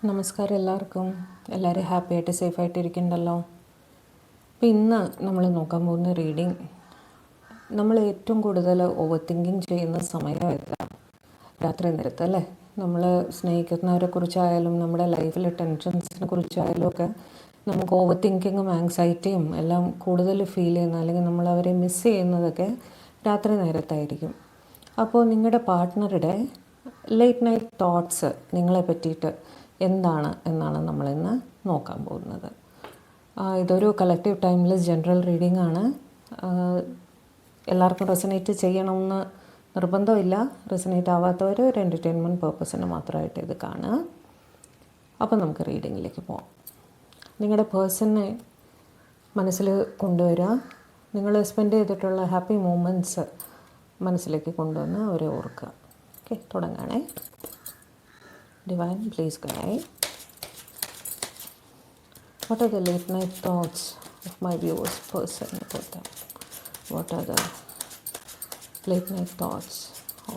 നമസ്കാരം എല്ലാവർക്കും. എല്ലാവരും ഹാപ്പി ആയിട്ട് സേഫായിട്ട് ഇരിക്കണ്ടല്ലോ. അപ്പോൾ ഇന്ന് നമ്മൾ നോക്കാൻ പോകുന്ന റീഡിങ്, നമ്മൾ ഏറ്റവും കൂടുതൽ ഓവർ തിങ്കിങ് ചെയ്യുന്ന സമയമല്ല രാത്രി നേരത്ത് അല്ലേ. നമ്മൾ സ്നേഹിക്കുന്നവരെ കുറിച്ചായാലും നമ്മുടെ ലൈഫിലെ ടെൻഷൻസിനെ കുറിച്ചായാലും ഒക്കെ നമുക്ക് ഓവർ തിങ്കിങ്ങും ആങ്സൈറ്റിയും എല്ലാം കൂടുതൽ ഫീൽ ചെയ്യുന്ന, അല്ലെങ്കിൽ നമ്മൾ അവരെ മിസ് ചെയ്യുന്നതൊക്കെ രാത്രി നേരത്തായിരിക്കും. അപ്പോൾ നിങ്ങളുടെ പാർട്ട്ണറുടെ ലേറ്റ് നൈറ്റ് തോട്ട്സ് നിങ്ങളെ പറ്റിയിട്ട് എന്താണ് എന്നാണ് നമ്മളിന്ന് നോക്കാൻ പോകുന്നത്. ഇതൊരു കളക്റ്റീവ് ടൈംലെസ് ജനറൽ റീഡിംഗ് ആണ്. എല്ലാവർക്കും റെസനേറ്റ് ചെയ്യണമെന്ന് നിർബന്ധമില്ല. റെസനേറ്റ് ആവാത്തവർ ഒരു എൻ്റർടൈൻമെൻറ്റ് പേർപ്പസിന് മാത്രമായിട്ട് ഇത് കാണുക. അപ്പോൾ നമുക്ക് റീഡിങ്ങിലേക്ക് പോകാം. നിങ്ങളുടെ പേഴ്സണെ മനസ്സിൽ കൊണ്ടുവരിക. നിങ്ങൾ സ്പെൻഡ് ചെയ്തിട്ടുള്ള ഹാപ്പി മൂമെൻറ്റ്സ് മനസ്സിലേക്ക് കൊണ്ടുവന്ന് അവരെ ഓർക്കുക. Okay, തുടങ്ങാണേ. Divine, please guide. What are the late night thoughts of my viewers person about them? What are the late night thoughts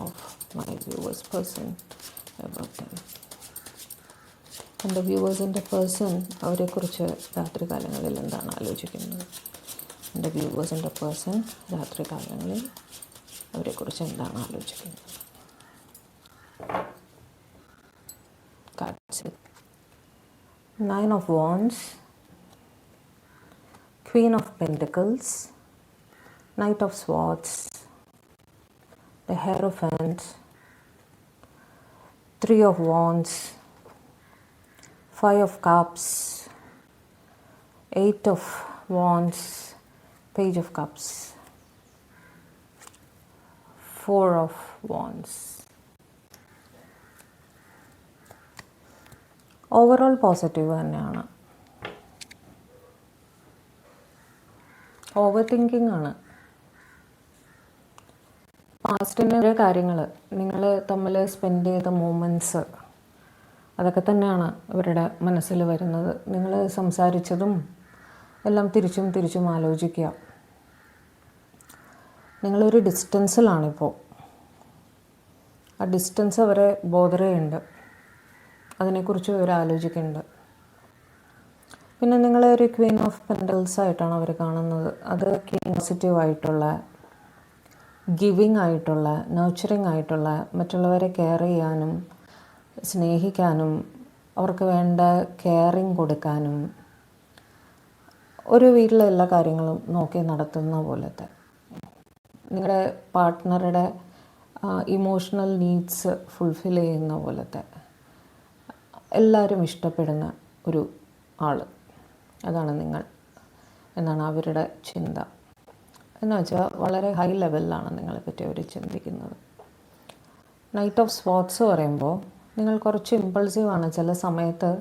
of my viewers person about them? എൻ്റെ വ്യൂവേഴ്സിൻ്റെ person അവരെക്കുറിച്ച് രാത്രി കാലങ്ങളിൽ എന്താണ് ആലോചിക്കുന്നത്? എൻ്റെ വ്യൂവേഴ്സിൻ്റെ പേഴ്സൺ രാത്രി കാലങ്ങളിൽ അവരെക്കുറിച്ച് എന്താണ് ആലോചിക്കുന്നത്? Cards. Nine of Wands, Queen of Pentacles, Knight of Swords, the Hierophant, Three of Wands, Five of Cups, Eight of Wands, Page of Cups, Four of Wands. Overall positive തന്നെയാണ്. ഓവർ തിങ്കിങ് ആണ്. പാസ്റ്റിൻ്റെ കാര്യങ്ങൾ, നിങ്ങൾ തമ്മിൽ spend ചെയ്ത movements, അതൊക്കെ തന്നെയാണ് ഇവരുടെ മനസ്സിൽ വരുന്നത്. നിങ്ങൾ സംസാരിച്ചതും എല്ലാം തിരിച്ചും ആലോചിക്കുക. നിങ്ങളൊരു ഡിസ്റ്റൻസിലാണിപ്പോൾ. ആ ഡിസ്റ്റൻസ് അവരെ ബോധർ ചെയ്യുന്നുണ്ട്. അതിനെക്കുറിച്ച് അവർ ആലോചിക്കുന്നുണ്ട്. പിന്നെ നിങ്ങളെ ഒരു ക്വീൻ ഓഫ് പെൻഡൽസ് ആയിട്ടാണ് അവർ കാണുന്നത്. അത് പോസിറ്റീവായിട്ടുള്ള, ഗിവിങ് ആയിട്ടുള്ള, നർച്ചറിങ് ആയിട്ടുള്ള, മറ്റുള്ളവരെ കെയർ ചെയ്യാനും സ്നേഹിക്കാനും അവർക്ക് വേണ്ട കെയറിങ് കൊടുക്കാനും ഒരു വീട്ടിലെ എല്ലാ കാര്യങ്ങളും നോക്കി നടത്തുന്ന പോലത്തെ, നിങ്ങളുടെ പാർട്ട്ണറുടെ ഇമോഷണൽ നീഡ്സ് ഫുൾഫിൽ ചെയ്യുന്ന പോലത്തെ, എല്ലാവരും ഇഷ്ടപ്പെടുന്ന ഒരു ആൾ, അതാണ് നിങ്ങൾ എന്നാണ് അവരുടെ ചിന്ത. എന്ന് വെച്ചാൽ വളരെ ഹൈ ലെവലിലാണ് നിങ്ങളെപ്പറ്റി അവർ ചിന്തിക്കുന്നത്. നൈറ്റ് ഓഫ് സ്പോർട്സ് പറയുമ്പോൾ നിങ്ങൾ കുറച്ച് ഇമ്പൾസീവാണ്. ചില സമയത്ത്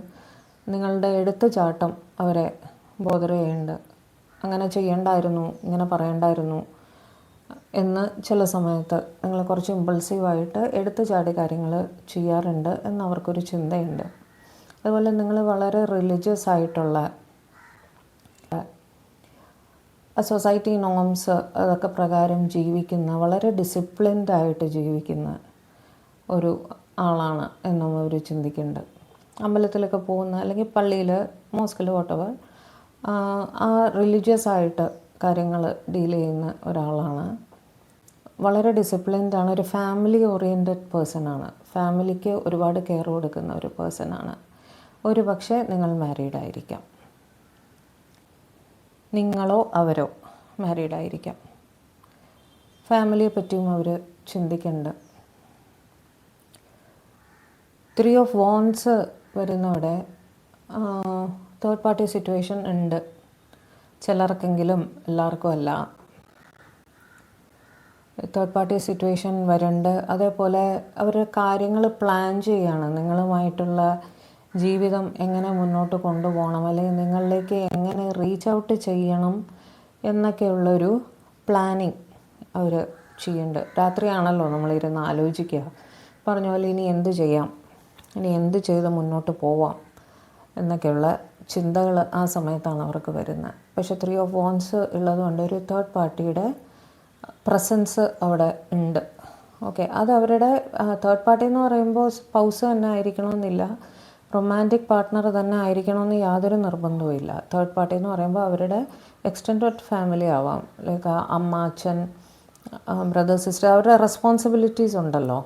നിങ്ങളുടെ എടുത്തുചാട്ടം അവരെ ബോധർ ചെയ്യുന്നുണ്ട്. അങ്ങനെ ചെയ്യേണ്ടായിരുന്നു, ഇങ്ങനെ പറയണ്ടായിരുന്നു എന്ന് ചില സമയത്ത് നിങ്ങൾ കുറച്ച് ഇമ്പൾസീവായിട്ട് എടുത്തു ചാടി കാര്യങ്ങൾ ചെയ്യാറുണ്ട് എന്നവർക്കൊരു ചിന്തയുണ്ട്. അതുപോലെ നിങ്ങൾ വളരെ റിലീജിയസ് ആയിട്ടുള്ള, സൊസൈറ്റി നോംസ് അതൊക്കെ പ്രകാരം ജീവിക്കുന്ന, വളരെ ഡിസിപ്ലിൻഡ് ആയിട്ട് ജീവിക്കുന്ന ഒരു ആളാണ് എന്നും അവർ ചിന്തിക്കുന്നുണ്ട്. അമ്പലത്തിലൊക്കെ പോകുന്ന, അല്ലെങ്കിൽ പള്ളിയിൽ, മോസ്കിൽ, വോട്ടവർ, ആ റിലീജിയസ് ആയിട്ട് കാര്യങ്ങൾ ഡീൽ ചെയ്യുന്ന ഒരാളാണ്. വളരെ ഡിസിപ്ലിൻഡാണ്. ഒരു ഫാമിലി ഓറിയൻറ്റഡ് പേഴ്സണാണ്. ഫാമിലിക്ക് ഒരുപാട് കെയർ കൊടുക്കുന്ന ഒരു പേഴ്സണാണ്. ഒരു പക്ഷേ നിങ്ങൾ മാരീഡായിരിക്കാം, നിങ്ങളോ അവരോ മാരീഡായിരിക്കാം. ഫാമിലിയെ പറ്റിയും അവർ ചിന്തിക്കുന്നുണ്ട്. ത്രീ ഓഫ് വാൻഡ്സ് വരുന്നവിടെ തേർഡ് പാർട്ടി സിറ്റുവേഷൻ ഉണ്ട്. ചിലർക്കെങ്കിലും, എല്ലാവർക്കും അല്ല. തേർഡ് പാർട്ടി സിറ്റുവേഷൻ വരുന്നുണ്ട്. അതേപോലെ അവർ കാര്യങ്ങൾ പ്ലാൻ ചെയ്യുകയാണ്. നിങ്ങളുമായിട്ടുള്ള ജീവിതം എങ്ങനെ മുന്നോട്ട് കൊണ്ടുപോകണം, അല്ലെങ്കിൽ നിങ്ങളിലേക്ക് എങ്ങനെ റീച്ച് ഔട്ട് ചെയ്യണം എന്നൊക്കെയുള്ളൊരു പ്ലാനിങ് അവർ ചെയ്യുന്നുണ്ട്. രാത്രിയാണല്ലോ നമ്മളിരുന്ന് ആലോചിക്കുക. പറഞ്ഞ പോലെ ഇനി എന്ത് ചെയ്യാം, ഇനി എന്ത് ചെയ്ത് മുന്നോട്ട് പോവാം എന്നൊക്കെയുള്ള ചിന്തകൾ ആ സമയത്താണ് അവർക്ക് വരുന്നത്. പക്ഷേ ത്രീ ഓഫ് വാൻഡ്സ് ഉള്ളതുകൊണ്ട് ഒരു തേർഡ് പാർട്ടിയുടെ പ്രസൻസ് അവിടെ ഉണ്ട്. ഓക്കെ, അത് അവരുടെ തേർഡ് പാർട്ടി എന്ന് പറയുമ്പോൾ സ്പൗസ് തന്നെ ആയിരിക്കണമെന്നില്ല. റൊമാൻറ്റിക് പാർട്ട്ണർ തന്നെ ആയിരിക്കണമെന്ന് യാതൊരു നിർബന്ധവുമില്ല. തേർഡ് പാർട്ടി എന്ന് പറയുമ്പോൾ അവരുടെ എക്സ്റ്റെൻഡഡ് ഫാമിലി ആവാം, ലൈക്ക് അമ്മ, അച്ഛൻ, ബ്രദർ, സിസ്റ്റർ, അവരുടെ റെസ്പോൺസിബിലിറ്റീസ് ഉണ്ടല്ലോ,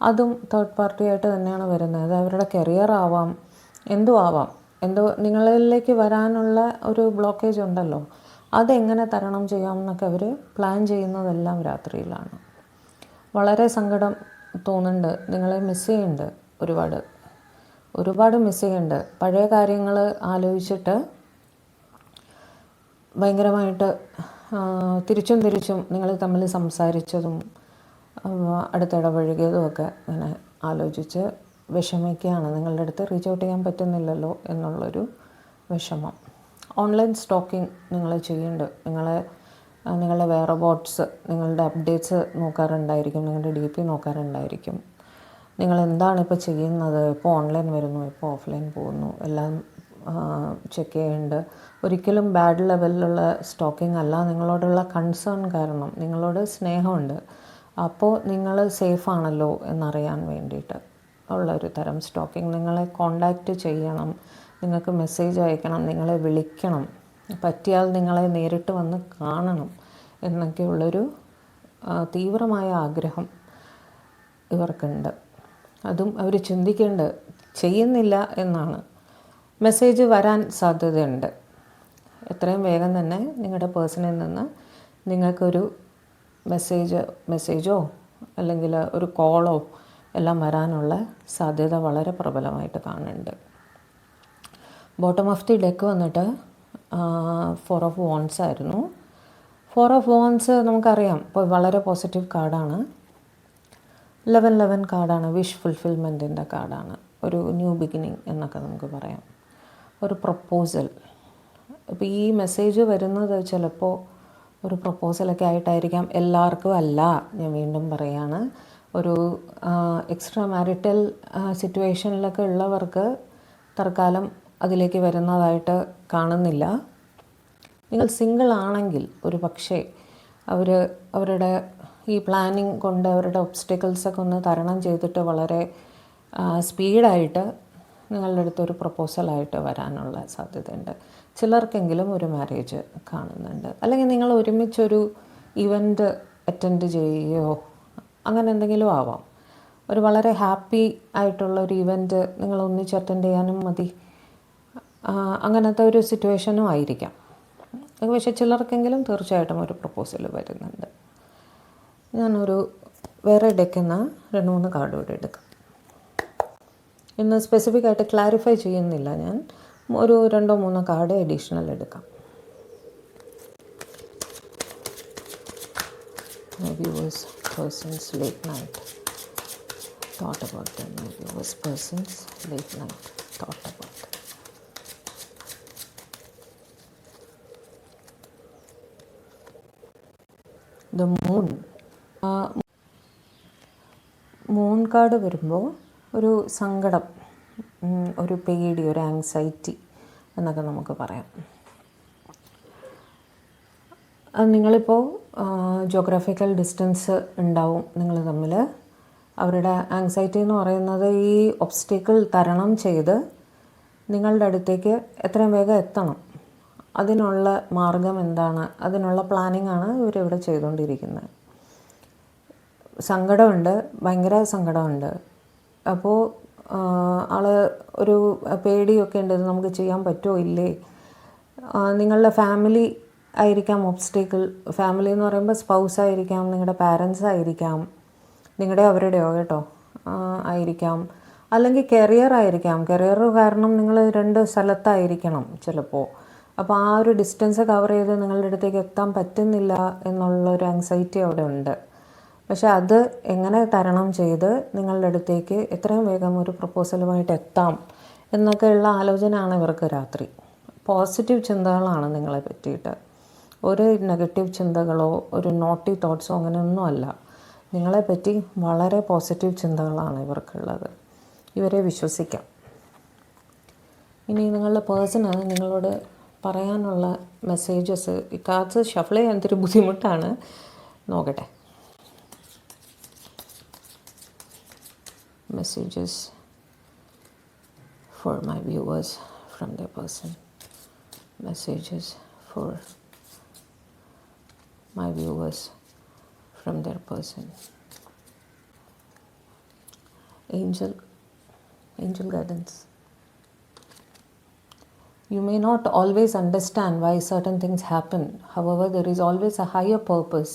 അതും തേർഡ് പാർട്ടിയായിട്ട് തന്നെയാണ് വരുന്നത്. അത് അവരുടെ കരിയർ ആവാം, എന്തും ആവാം. നിങ്ങളിലേക്ക് വരാനുള്ള ഒരു ബ്ലോക്കേജ് ഉണ്ടല്ലോ, അതെങ്ങനെ തരണം ചെയ്യാമെന്നൊക്കെ അവർ പ്ലാൻ ചെയ്യുന്നതെല്ലാം രാത്രിയിലാണ്. വളരെ സങ്കടം തോന്നുന്നുണ്ട്, നിങ്ങളെ മിസ് ചെയ്യുന്നുണ്ട്, ഒരുപാട് മിസ് ചെയ്യുന്നുണ്ട്. പഴയ കാര്യങ്ങൾ ആലോചിച്ചിട്ട് ഭയങ്കരമായിട്ട് തിരിച്ചും നിങ്ങൾ തമ്മിൽ സംസാരിച്ചതും അടുത്തിടപഴകിയതും ഒക്കെ ഇങ്ങനെ ആലോചിച്ച് വിഷമിക്കുകയാണ്. നിങ്ങളുടെ അടുത്ത് റീച്ച് ഔട്ട് ചെയ്യാൻ പറ്റുന്നില്ലല്ലോ എന്നുള്ളൊരു വിഷമം. ഓൺലൈൻ സ്റ്റോക്കിംഗ് നിങ്ങൾ ചെയ്യുന്നുണ്ട്. നിങ്ങളുടെ വേറെ ബോട്ട്സ് നിങ്ങളുടെ അപ്ഡേറ്റ്സ് നോക്കാറുണ്ടായിരിക്കും, നിങ്ങളുടെ DP നോക്കാറുണ്ടായിരിക്കും. നിങ്ങൾ എന്താണ് ഇപ്പോൾ ചെയ്യുന്നത്, ഇപ്പോൾ ഓൺലൈൻ വരുന്നു, ഇപ്പോൾ ഓഫ്ലൈൻ പോകുന്നു, എല്ലാം ചെക്ക് ചെയ്യുന്നുണ്ട്. ഒരിക്കലും ബാഡ് ലെവലിലുള്ള സ്റ്റോക്കിംഗ് അല്ല, നിങ്ങളോടുള്ള കൺസേൺ കാരണം, നിങ്ങളോട് സ്നേഹമുണ്ട്. അപ്പോൾ നിങ്ങൾ സേഫാണല്ലോ എന്നറിയാൻ വേണ്ടിയിട്ട് ഉള്ളൊരു തരം സ്റ്റോക്കിംഗ്. നിങ്ങളെ കോണ്ടാക്റ്റ് ചെയ്യണം, നിങ്ങൾക്ക് മെസ്സേജ് അയക്കണം, നിങ്ങളെ വിളിക്കണം, പറ്റിയാൽ നിങ്ങളെ നേരിട്ട് വന്ന് കാണണം എന്നൊക്കെയുള്ളൊരു തീവ്രമായ ആഗ്രഹം ഇവർക്കുണ്ട്. അതും അവർ ചിന്തിക്കേണ്ടത് ചെയ്യുന്നില്ല എന്നാണ്. മെസ്സേജ് വരാൻ സാധ്യതയുണ്ട്. എത്രയും വേഗം തന്നെ നിങ്ങളുടെ പേഴ്സണിൽ നിന്ന് നിങ്ങൾക്കൊരു മെസ്സേജോ അല്ലെങ്കിൽ ഒരു കോളോ എല്ലാം വരാനുള്ള സാധ്യത വളരെ പ്രബലമായിട്ട് കാണുന്നുണ്ട്. ബോട്ടം ഓഫ് ദി ഡെക്ക് വന്നിട്ട് 4 ഓഫ് വോൺസ് ആയിരുന്നു. 4 ഓഫ് വോൺസ് നമുക്കറിയാം ഇപ്പോൾ വളരെ പോസിറ്റീവ് കാർഡാണ്. 11 കാർഡാണ്, വിഷ് ഫുൾഫിൽമെൻറ്റിൻ്റെ കാർഡാണ്. ഒരു ന്യൂ ബിഗിനിങ് എന്നൊക്കെ നമുക്ക് പറയാം, ഒരു പ്രപ്പോസൽ. ഇപ്പോൾ ഈ മെസ്സേജ് വരുന്നത് ചിലപ്പോൾ ഒരു പ്രപ്പോസലൊക്കെ ആയിട്ടായിരിക്കാം, എല്ലാവർക്കും അല്ല. ഞാൻ വീണ്ടും പറയാണ്, ഒരു എക്സ്ട്രാ മാരിറ്റൽ സിറ്റുവേഷനിലൊക്കെ ഉള്ളവർക്ക് തൽക്കാലം അതിലേക്ക് വരുന്നതായിട്ട് കാണുന്നില്ല. നിങ്ങൾ സിംഗിൾ ആണെങ്കിൽ ഒരു പക്ഷേ അവരുടെ ഈ പ്ലാനിങ് കൊണ്ട് അവരുടെ ഒബ്സ്റ്റക്കിൾസൊക്കെ ഒന്ന് തരണം ചെയ്തിട്ട് വളരെ സ്പീഡായിട്ട് നിങ്ങളുടെ അടുത്തൊരു പ്രപ്പോസലായിട്ട് വരാനുള്ള സാധ്യതയുണ്ട്. ചിലർക്കെങ്കിലും ഒരു മാരേജ് കാണുന്നുണ്ട്. അല്ലെങ്കിൽ നിങ്ങൾ ഒരുമിച്ചൊരു ഇവൻ്റ് അറ്റൻഡ് ചെയ്യുകയോ അങ്ങനെ എന്തെങ്കിലും ആവാം. ഒരു വളരെ ഹാപ്പി ആയിട്ടുള്ളൊരു ഇവൻ്റ് നിങ്ങൾ ഒന്നിച്ച് അറ്റൻഡ് ചെയ്യാനും മതി, അങ്ങനത്തെ ഒരു സിറ്റുവേഷനും ആയിരിക്കാം. പക്ഷേ ചിലർക്കെങ്കിലും തീർച്ചയായിട്ടും ഒരു പ്രപ്പോസൽ വരുന്നുണ്ട്. ഞാനൊരു വേറെ ഡെക്കിൽ നിന്ന് 2-3 കാർഡ് കൂടെ എടുക്കാം. ഇന്ന് സ്പെസിഫിക് ആയിട്ട് ക്ലാരിഫൈ ചെയ്യുന്നില്ല, ഞാൻ ഒരു 2-3 കാർഡ് അഡീഷണൽ എടുക്കാം. Maybe was person's late night thought about them. Maybe was person's late night thought about them. The moon. Moon card വരുമ്പോൾ ഒരു സങ്കടം, ഒരു പേടി, ഒരു ആങ്സൈറ്റി എന്നൊക്കെ നമുക്ക് പറയാം. അത് നിങ്ങളിപ്പോൾ ജോഗ്രഫിക്കൽ ഡിസ്റ്റൻസ് ഉണ്ടാവും നിങ്ങൾ തമ്മിൽ. അവരുടെ ആങ്സൈറ്റി എന്ന് പറയുന്നത് ഈ ഒബ്സ്റ്റക്കിൾ തരണം ചെയ്ത് നിങ്ങളുടെ അടുത്തേക്ക് എത്രയും വേഗം എത്തണം, അതിനുള്ള മാർഗം എന്താണ്, അതിനുള്ള പ്ലാനിങ് ആണ് ഇവരിവിടെ ചെയ്തുകൊണ്ടിരിക്കുന്നത്. സങ്കടമുണ്ട്, ഭയങ്കര സങ്കടമുണ്ട്. അപ്പോൾ ഒരു പേടിയൊക്കെ ഉണ്ട്, ഇത് നമുക്ക് ചെയ്യാൻ പറ്റുമോ ഇല്ലേ. നിങ്ങളുടെ ഫാമിലി ആയിരിക്കാം ഒബ്സ്റ്റക്കിൾ. ഫാമിലി എന്ന് പറയുമ്പോൾ സ്പൗസ് ആയിരിക്കാം, നിങ്ങളുടെ പാരൻസ് ആയിരിക്കാം, അവരുടെയോ കേട്ടോ ആയിരിക്കാം, അല്ലെങ്കിൽ കരിയർ ആയിരിക്കാം. കരിയർ കാരണം നിങ്ങൾ 2 സ്ഥലത്തായിരിക്കണം ചിലപ്പോൾ. അപ്പോൾ ആ ഒരു ഡിസ്റ്റൻസ് കവർ ചെയ്ത് നിങ്ങളുടെ അടുത്തേക്ക് എത്താൻ പറ്റുന്നില്ല എന്നുള്ളൊരു ആങ്സൈറ്റി അവിടെ ഉണ്ട്. പക്ഷെ അത് എങ്ങനെ തരണം ചെയ്ത് നിങ്ങളുടെ അടുത്തേക്ക് എത്രയും വേഗം ഒരു പ്രപ്പോസലുമായിട്ട് എത്താം എന്നൊക്കെയുള്ള ആലോചനയാണ് ഇവർക്ക് രാത്രി. പോസിറ്റീവ് ചിന്തകളാണ് നിങ്ങളെ പറ്റിയിട്ട്. ഒരു നെഗറ്റീവ് ചിന്തകളോ ഒരു നോട്ടി തോട്ട്സോ അങ്ങനെയൊന്നുമല്ല. നിങ്ങളെപ്പറ്റി വളരെ പോസിറ്റീവ് ചിന്തകളാണ് ഇവർക്കുള്ളത്. ഇവരെ വിശ്വസിക്കാം. ഇനി നിങ്ങളുടെ പേഴ്സണ് നിങ്ങളോട് പറയാനുള്ള മെസ്സേജസ്, ഈ കാർഡ്സ് ഷഫിൾ ചെയ്യാൻ എന്തൊരു ബുദ്ധിമുട്ടാണ്, നോക്കട്ടെ. Messages for my viewers from their person. Messages for my viewers from their person. Angel guidance. You may not always understand why certain things happen. However, there is always a higher purpose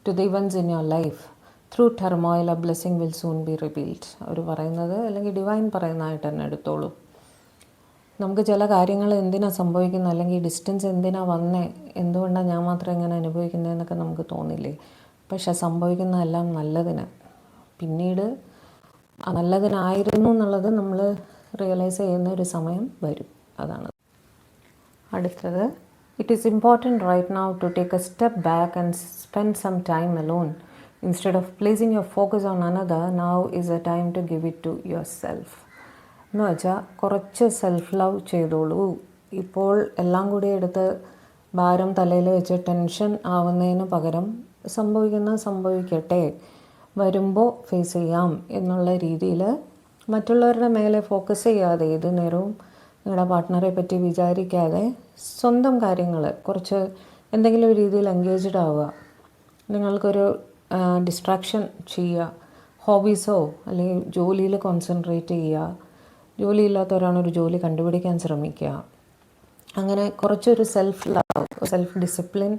to the events in your life. Through turmoil, a blessing will soon be revealed. അവർ പറയുന്നത് അല്ലെങ്കിൽ divine പറയുന്നതായിട്ട് തന്നെ എടുത്തോളൂ. നമുക്ക് ചില കാര്യങ്ങൾ എന്തിനാണ് സംഭവിക്കുന്നത്, അല്ലെങ്കിൽ ഡിസ്റ്റൻസ് എന്തിനാണ് വന്നേ, എന്തുകൊണ്ടാണ് ഞാൻ മാത്രം ഇങ്ങനെ അനുഭവിക്കുന്നതെന്നൊക്കെ നമുക്ക് തോന്നില്ലേ. പക്ഷെ സംഭവിക്കുന്നതെല്ലാം നല്ലതിന്. പിന്നീട് നല്ലതിനായിരുന്നു എന്നുള്ളത് നമ്മൾ റിയലൈസ് ചെയ്യുന്ന ഒരു സമയം വരും. അതാണ് അടുത്തത്. It is important right now to take a step back and spend some time alone. Instead of placing your focus on another, now is a time to give it to yourself. എന്ന് വെച്ചാൽ കുറച്ച് self love ചെയ്തോളൂ. ഇപ്പോൾ എല്ലാം കൂടി എടുത്ത് ഭാരം തലയിൽ വെച്ച് ടെൻഷൻ ആവുന്നതിന് പകരം സംഭവിക്കട്ടെ, വരുമ്പോൾ ഫേസ് ചെയ്യാം എന്നുള്ള രീതിയിൽ മറ്റുള്ളവരുടെ മേലെ ഫോക്കസ് ചെയ്യാതെ, ഏത് നേരവും നിങ്ങളുടെ പാർട്ട്ണറെ പറ്റി വിചാരിക്കാതെ സ്വന്തം കാര്യങ്ങൾ കുറച്ച് എന്തെങ്കിലും ഒരു രീതിയിൽ എൻഗേജ്ഡ് ആവുക. നിങ്ങൾക്കൊരു ഡിസ്ട്രാക്ഷൻ ചെയ്യുക. ഹോബീസോ അല്ലെങ്കിൽ ജോലിയിൽ കോൺസെൻട്രേറ്റ് ചെയ്യുക. ജോലിയില്ലാത്തവരാണൊരു ജോലി കണ്ടുപിടിക്കാൻ ശ്രമിക്കുക. അങ്ങനെ കുറച്ചൊരു സെൽഫ് ലവ്, സെൽഫ് ഡിസിപ്ലിൻ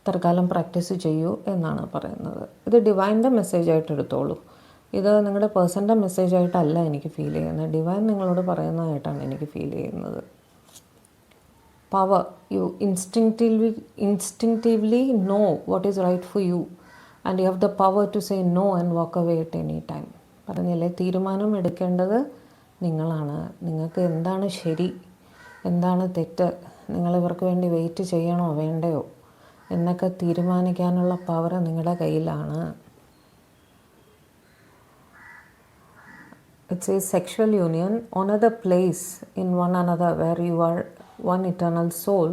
തൽക്കാലം പ്രാക്ടീസ് ചെയ്യൂ എന്നാണ് പറയുന്നത്. ഇത് ഡിവൈൻ്റെ മെസ്സേജായിട്ട് എടുത്തോളൂ. ഇത് നിങ്ങളുടെ പേഴ്സൻ്റെ മെസ്സേജായിട്ടല്ല എനിക്ക് ഫീൽ ചെയ്യുന്നത്. ഡിവൈൻ നിങ്ങളോട് പറയുന്നതായിട്ടാണ് എനിക്ക് ഫീൽ ചെയ്യുന്നത്. Power. You instinctively know what is right for you and you have the power to say no and walk away at any time. പറഞ്ഞില്ലേ, തീരുമാനം എടുക്കേണ്ടത് നിങ്ങളാണ്. നിങ്ങൾക്ക് എന്താണ് ശരി, എന്താണ് തെറ്റ്, നിങ്ങളിവർക്ക് വേണ്ടി വെയിറ്റ് ചെയ്യണോ വേണ്ടയോ എന്നൊക്കെ തീരുമാനിക്കാനുള്ള പവർ നിങ്ങളുടെ കയ്യിലാണ്. It's a sexual union, another place in one another where you are one eternal soul.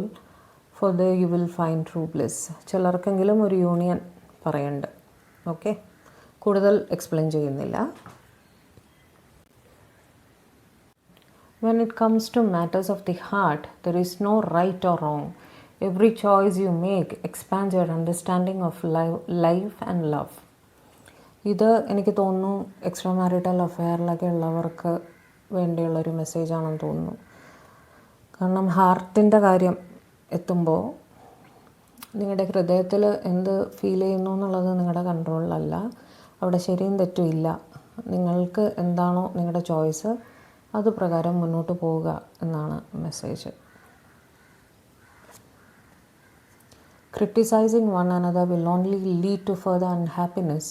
For there you will find true bliss. ചിലർക്കെങ്കിലും ഒരു യൂണിയൻ പറയുന്നുണ്ട്. ഓക്കെ, കൂടുതൽ എക്സ്പ്ലെയിൻ ചെയ്യുന്നില്ല. When it comes to matters of the heart, there is no right or wrong. Every choice you make expands your understanding of life and love. ഇത് എനിക്ക് തോന്നുന്നു extra marital അഫെയറിലൊക്കെ ഉള്ളവർക്ക് വേണ്ടിയുള്ളൊരു മെസ്സേജാണെന്ന് തോന്നുന്നു. കാരണം ഹാർട്ടിൻ്റെ കാര്യം എത്തുമ്പോൾ നിങ്ങളുടെ ഹൃദയത്തിൽ എന്ത് ഫീൽ ചെയ്യുന്നു എന്നുള്ളത് നിങ്ങളുടെ കൺട്രോളിലല്ല. അവിടെ ശരിയും തെറ്റും ഇല്ല. നിങ്ങൾക്ക് എന്താണോ നിങ്ങളുടെ ചോയ്സ് അത് പ്രകാരം മുന്നോട്ട് പോവുക എന്നാണ് message. Criticizing one another will only lead to further unhappiness.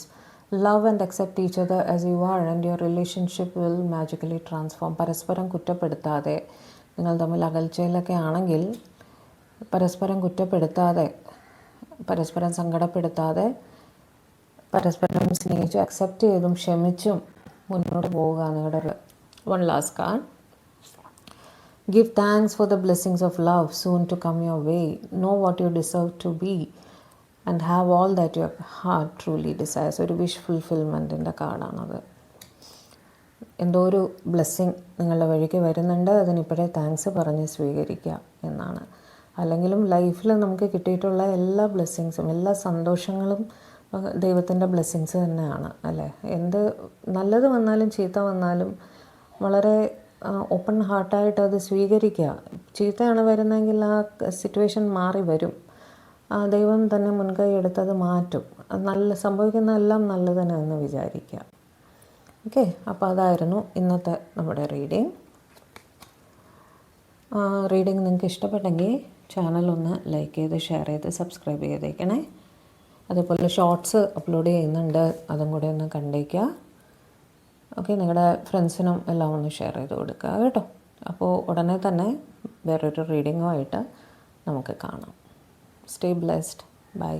Love and accept each other as you are and your relationship will magically transform. പരസ്പരം കുറ്റപ്പെടുത്താതെ, നിങ്ങൾ തമ്മിൽ അകൽച്ചയിലൊക്കെ ആണെങ്കിൽ പരസ്പരം കുറ്റപ്പെടുത്താതെ, പരസ്പരം സങ്കടപ്പെടുത്താതെ, പരസ്പരം സ്നേഹിച്ചും അക്സെപ്റ്റ് ചെയ്തും ക്ഷമിച്ചും മുന്നോട്ട് പോവുക നിങ്ങളുടെ. One last card. Give thanks for the blessings of love soon to come your way. Know what you deserve to be and have all that your heart truly desires. ഒരു വിഷ് ഫുൾഫിൽമെൻറ്റിൻ്റെ കാർഡാണത്. എന്തോ ഒരു blessing നിങ്ങളുടെ വഴിക്ക് വരുന്നുണ്ട്, അതിനിപ്പോഴേ thanks പറഞ്ഞ് സ്വീകരിക്കുക എന്നാണ്. അല്ലെങ്കിലും ലൈഫിൽ നമുക്ക് കിട്ടിയിട്ടുള്ള എല്ലാ ബ്ലെസ്സിങ്സും എല്ലാ സന്തോഷങ്ങളും ദൈവത്തിൻ്റെ ബ്ലെസ്സിങ്സ് തന്നെയാണ് അല്ലേ. എന്ത് നല്ലത് വന്നാലും ചീത്ത വന്നാലും വളരെ ഓപ്പൺ ഹാർട്ടായിട്ട് അത് സ്വീകരിക്കുക. ചീത്തയാണ് വരുന്നതെങ്കിൽ ആ സിറ്റുവേഷൻ മാറി വരും. ദൈവം തന്നെ മുൻകൈ എടുത്തത് മാറ്റും. നല്ല സംഭവിക്കുന്നതെല്ലാം നല്ലതിന് എന്ന് വിചാരിക്കുക. ഓക്കെ, അപ്പോൾ അതായിരുന്നു ഇന്നത്തെ നമ്മുടെ റീഡിങ്. നിങ്ങൾക്ക് ഇഷ്ടപ്പെട്ടെങ്കിൽ ചാനലൊന്ന് ലൈക്ക് ചെയ്ത് ഷെയർ ചെയ്ത് സബ്സ്ക്രൈബ് ചെയ്തേക്കണേ. അതേപോലെ ഷോർട്സ് അപ്ലോഡ് ചെയ്യുന്നുണ്ട്, അതും കൂടെ ഒന്ന് കണ്ടേക്കുക. ഓക്കെ, നിങ്ങളുടെ ഫ്രണ്ട്സിനും എല്ലാം ഒന്ന് ഷെയർ ചെയ്ത് കൊടുക്കുക കേട്ടോ. അപ്പോൾ ഉടനെ തന്നെ വേറൊരു റീഡിങ്ങുമായിട്ട് നമുക്ക് കാണാം. Stay blessed. ബൈ.